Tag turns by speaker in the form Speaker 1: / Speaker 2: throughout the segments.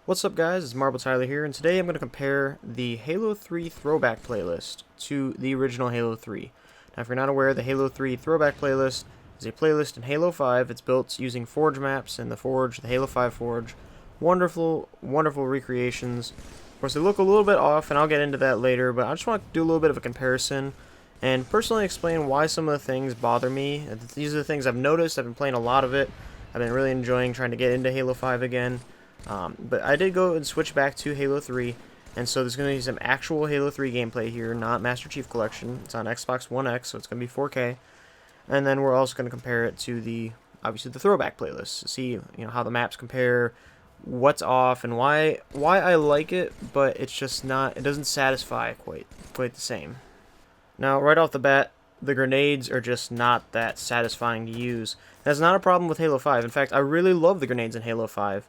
Speaker 1: What's up guys, it's Marble Tyler here, and today I'm going to compare the Halo 3 Throwback playlist to the original Halo 3. Now if you're not aware, the Halo 3 Throwback playlist is a playlist in Halo 5. It's built using Forge maps and the Forge, the Halo 5 Forge. Wonderful, wonderful recreations. Of course, they look a little bit off, and I'll get into that later, but I just want to do a little bit of a comparison and personally explain why some of the things bother me. These are the things I've noticed. I've been playing a lot of it. I've been really enjoying trying to get into Halo 5 again. But I did go and switch back to Halo 3, and so there's going to be some actual Halo 3 gameplay here, not Master Chief Collection. It's on Xbox One X, so it's going to be 4K. And then we're also going to compare it to obviously the Throwback playlist to see, how the maps compare, what's off, and why I like it, but it's just not, it doesn't satisfy quite the same. Now, right off the bat, the grenades are just not that satisfying to use. That's not a problem with Halo 5. In fact, I really love the grenades in Halo 5.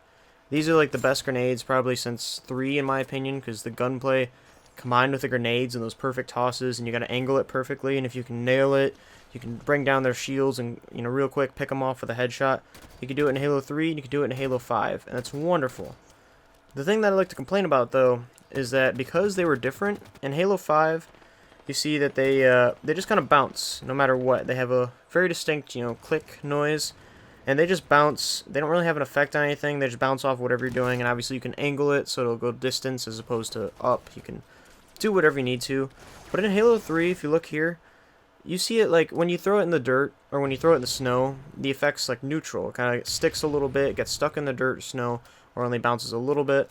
Speaker 1: These are like the best grenades probably since 3 in my opinion, because the gunplay combined with the grenades and those perfect tosses, and you got to angle it perfectly, and if you can nail it, you can bring down their shields and real quick pick them off with a headshot. You can do it in Halo 3 and you can do it in Halo 5, and it's wonderful. The thing that I like to complain about though is that because they were different in Halo 5, you see that they just kind of bounce no matter what. They have a very distinct click noise. And they just bounce. They don't really have an effect on anything. They just bounce off whatever you're doing. And obviously you can angle it so it'll go distance as opposed to up. You can do whatever you need to. But in Halo 3, if you look here, you see it like when you throw it in the dirt or when you throw it in the snow, the effect's like neutral. It kind of sticks a little bit, gets stuck in the dirt, snow, or only bounces a little bit.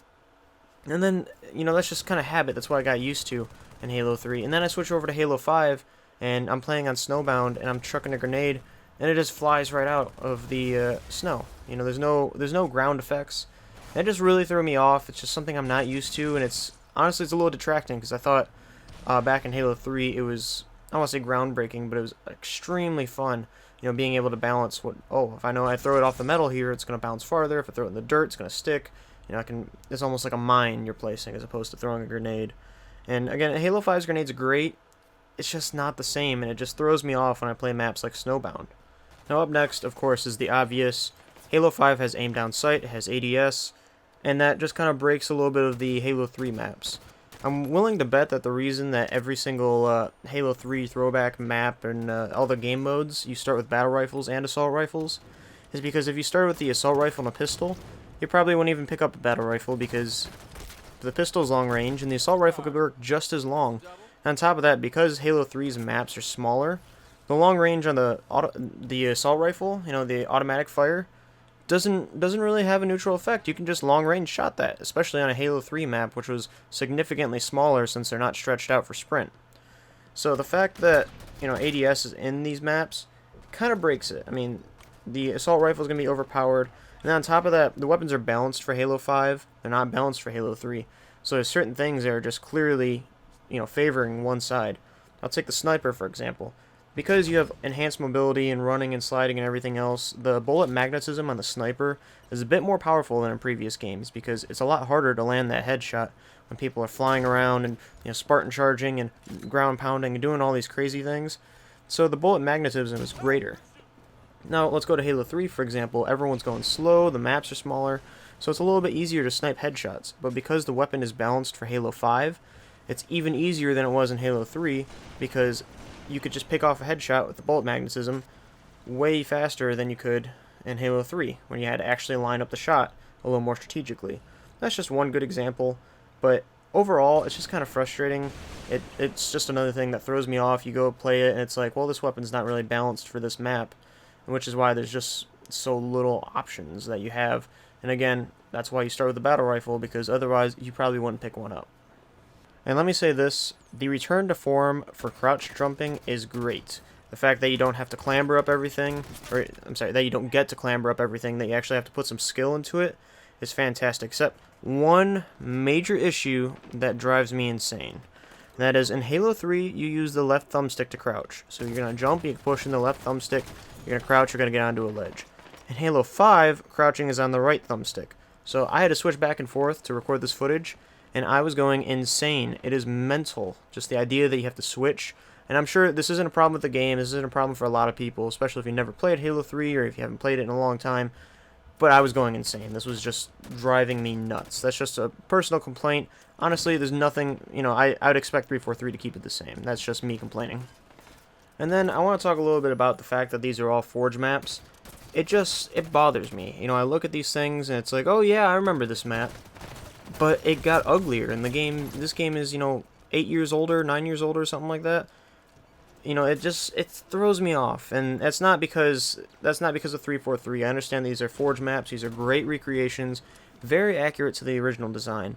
Speaker 1: And then, that's just kind of habit. That's what I got used to in Halo 3. And then I switch over to Halo 5, and I'm playing on Snowbound, and I'm chucking a grenade, and it just flies right out of the snow. There's no ground effects. That just really threw me off. It's just something I'm not used to, and honestly it's a little detracting because I thought back in Halo 3 it was, I don't want to say groundbreaking, but it was extremely fun. Being able to balance if I know I throw it off the metal here, it's gonna bounce farther. If I throw it in the dirt, it's gonna stick. It's almost like a mine you're placing as opposed to throwing a grenade. And again, Halo 5's grenades are great. It's just not the same, and it just throws me off when I play maps like Snowbound. Now up next, of course, is the obvious. Halo 5 has aim down sight, it has ADS, and that just kind of breaks a little bit of the Halo 3 maps. I'm willing to bet that the reason that every single Halo 3 throwback map and all the game modes, you start with battle rifles and assault rifles, is because if you start with the assault rifle and a pistol, you probably won't even pick up a battle rifle because the pistol's long range and the assault rifle could work just as long. And on top of that, because Halo 3's maps are smaller, the long range on the assault rifle, the automatic fire, doesn't really have a neutral effect. You can just long range shot that, especially on a Halo 3 map, which was significantly smaller since they're not stretched out for sprint. So the fact that ADS is in these maps kind of breaks it. I mean, the assault rifle is going to be overpowered, and then on top of that, the weapons are balanced for Halo 5. They're not balanced for Halo 3. So there's certain things that are just clearly, favoring one side. I'll take the sniper for example. Because you have enhanced mobility and running and sliding and everything else, the bullet magnetism on the sniper is a bit more powerful than in previous games because it's a lot harder to land that headshot when people are flying around and Spartan charging and ground pounding and doing all these crazy things. So the bullet magnetism is greater. Now let's go to Halo 3 for example. Everyone's going slow, the maps are smaller, so it's a little bit easier to snipe headshots. But because the weapon is balanced for Halo 5, it's even easier than it was in Halo 3 because you could just pick off a headshot with the bullet magnetism way faster than you could in Halo 3 when you had to actually line up the shot a little more strategically. That's just one good example, but overall it's just kind of frustrating. It's just another thing that throws me off. You go play it and it's like, well, this weapon's not really balanced for this map, which is why there's just so little options that you have. And again, that's why you start with the battle rifle, because otherwise you probably wouldn't pick one up. And let me say this, the return to form for crouch jumping is great. The fact that you don't have to clamber up everything, or I'm sorry, that you don't get to clamber up everything, that you actually have to put some skill into it, is fantastic. Except one major issue that drives me insane. And that is, in Halo 3, you use the left thumbstick to crouch. So you're going to jump, you can push in the left thumbstick, you're going to crouch, you're going to get onto a ledge. In Halo 5, crouching is on the right thumbstick. So I had to switch back and forth to record this footage, and I was going insane. It is mental, just the idea that you have to switch. And I'm sure this isn't a problem with the game, this isn't a problem for a lot of people, especially if you never played Halo 3 or if you haven't played it in a long time. but I was going insane. This was just driving me nuts. That's just a personal complaint. Honestly, there's nothing, I would expect 343 to keep it the same. That's just me complaining. And then I want to talk a little bit about the fact that these are all Forge maps. It bothers me. I look at these things and it's like, oh yeah, I remember this map. But it got uglier in the game. This game is, 8 years older, 9 years older, something like that. It throws me off, and that's not because of 343. I understand these are Forge maps. These are great recreations, very accurate to the original design.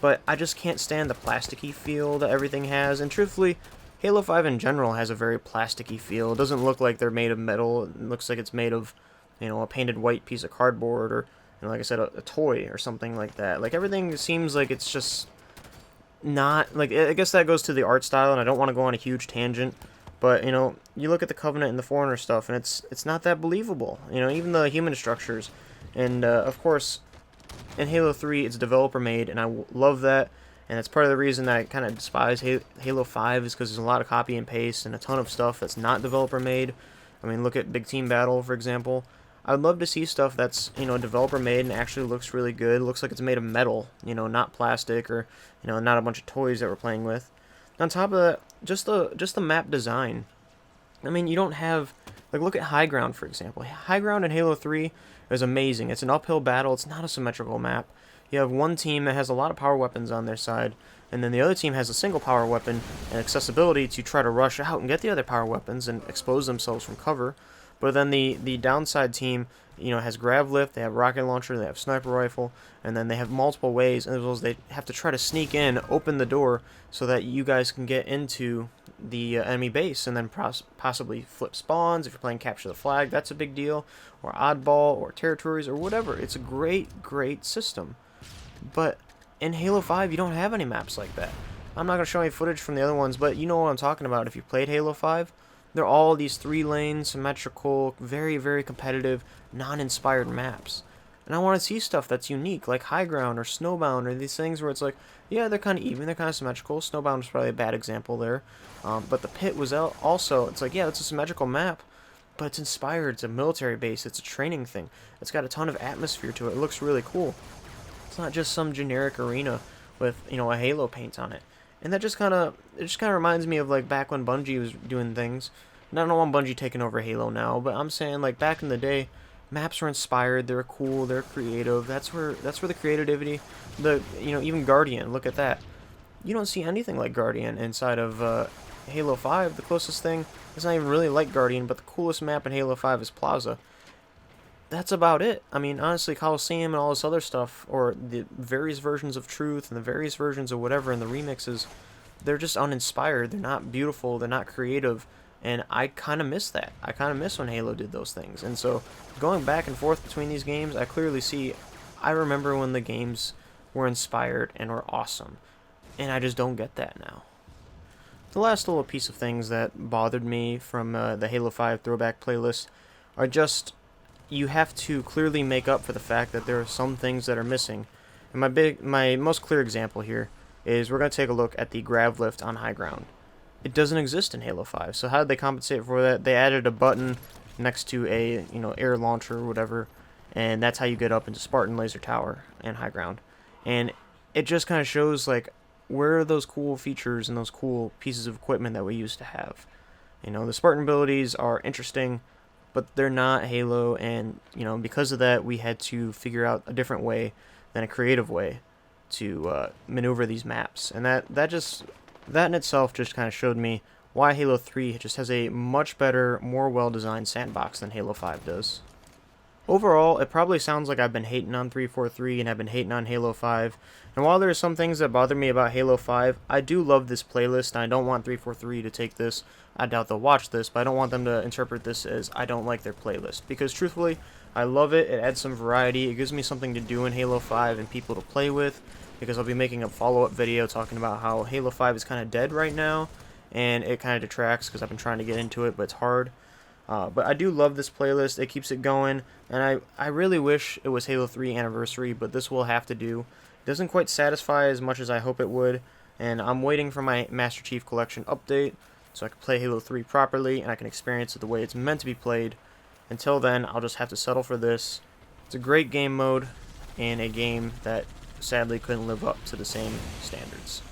Speaker 1: But I just can't stand the plasticky feel that everything has, and truthfully, Halo 5 in general has a very plasticky feel. It doesn't look like they're made of metal. It looks like it's made of, a painted white piece of cardboard, or, like I said, a toy or something like that. Like, everything seems like it's just not, like, I guess that goes to the art style, and I don't want to go on a huge tangent. But, you look at the Covenant and the Foreigner stuff, and it's not that believable. Even the human structures. And, of course, in Halo 3, it's developer-made, and I love that. And that's part of the reason that I kind of despise Halo 5 is because there's a lot of copy and paste and a ton of stuff that's not developer-made. I mean, look at Big Team Battle, for example. I'd love to see stuff that's, developer-made and actually looks really good. It looks like it's made of metal, not plastic or, not a bunch of toys that we're playing with. On top of that, just the map design. I mean, you don't have, like, look at High Ground, for example. High Ground in Halo 3 is amazing. It's an uphill battle. It's not a symmetrical map. You have one team that has a lot of power weapons on their side, and then the other team has a single power weapon and accessibility to try to rush out and get the other power weapons and expose themselves from cover. But then the downside team, has grav lift, they have rocket launcher, they have sniper rifle, and then they have multiple ways, and as well as they have to try to sneak in, open the door, so that you guys can get into the enemy base, and then possibly flip spawns. If you're playing Capture the Flag, that's a big deal, or Oddball, or Territories, or whatever. It's a great, great system. But in Halo 5, you don't have any maps like that. I'm not going to show any footage from the other ones, but you know what I'm talking about if you played Halo 5. They're all these 3-lane, symmetrical, very, very competitive, non-inspired maps. And I want to see stuff that's unique, like High Ground or Snowbound, or these things where it's like, yeah, they're kind of even, they're kind of symmetrical. Snowbound is probably a bad example there. But the Pit was also, it's like, yeah, it's a symmetrical map, but it's inspired. It's a military base. It's a training thing. It's got a ton of atmosphere to it. It looks really cool. It's not just some generic arena with, a Halo paint on it. And that just kind of reminds me of, like, back when Bungie was doing things. And I don't want Bungie taking over Halo now, but I'm saying, like, back in the day, maps were inspired, they're cool, they're creative. That's where the creativity, even Guardian, look at that. You don't see anything like Guardian inside of Halo 5. The closest thing is not even really like Guardian, but the coolest map in Halo 5 is Plaza. That's about it. I mean, honestly, Coliseum and all this other stuff, or the various versions of Truth and the various versions of whatever in the remixes, they're just uninspired. They're not beautiful. They're not creative. And I kind of miss that. I kind of miss when Halo did those things. And so, going back and forth between these games, I clearly see, I remember when the games were inspired and were awesome. And I just don't get that now. The last little piece of things that bothered me from the Halo 5 throwback playlist are just, you have to clearly make up for the fact that there are some things that are missing. And my most clear example here is we're going to take a look at the grav lift on High Ground. It doesn't exist in Halo 5. So how did they compensate for that? They added a button next to a, air launcher or whatever, and that's how you get up into Spartan Laser Tower and High Ground. And it just kind of shows, like, where are those cool features and those cool pieces of equipment that we used to have? The Spartan abilities are interesting, but they're not Halo, and, because of that, we had to figure out a different way than a creative way to maneuver these maps. And that in itself just kind of showed me why Halo 3 just has a much better, more well-designed sandbox than Halo 5 does. Overall, it probably sounds like I've been hating on 343 and I've been hating on Halo 5. And while there are some things that bother me about Halo 5, I do love this playlist, and I don't want 343 to take this. I doubt they'll watch this, but I don't want them to interpret this as I don't like their playlist. Because truthfully, I love it. It adds some variety. It gives me something to do in Halo 5 and people to play with. Because I'll be making a follow-up video talking about how Halo 5 is kind of dead right now. And it kind of detracts because I've been trying to get into it, but it's hard. But I do love this playlist. It keeps it going, and I really wish it was Halo 3 Anniversary, but this will have to do. It doesn't quite satisfy as much as I hope it would, and I'm waiting for my Master Chief Collection update so I can play Halo 3 properly and I can experience it the way it's meant to be played. Until then, I'll just have to settle for this. It's a great game mode in a game that sadly couldn't live up to the same standards.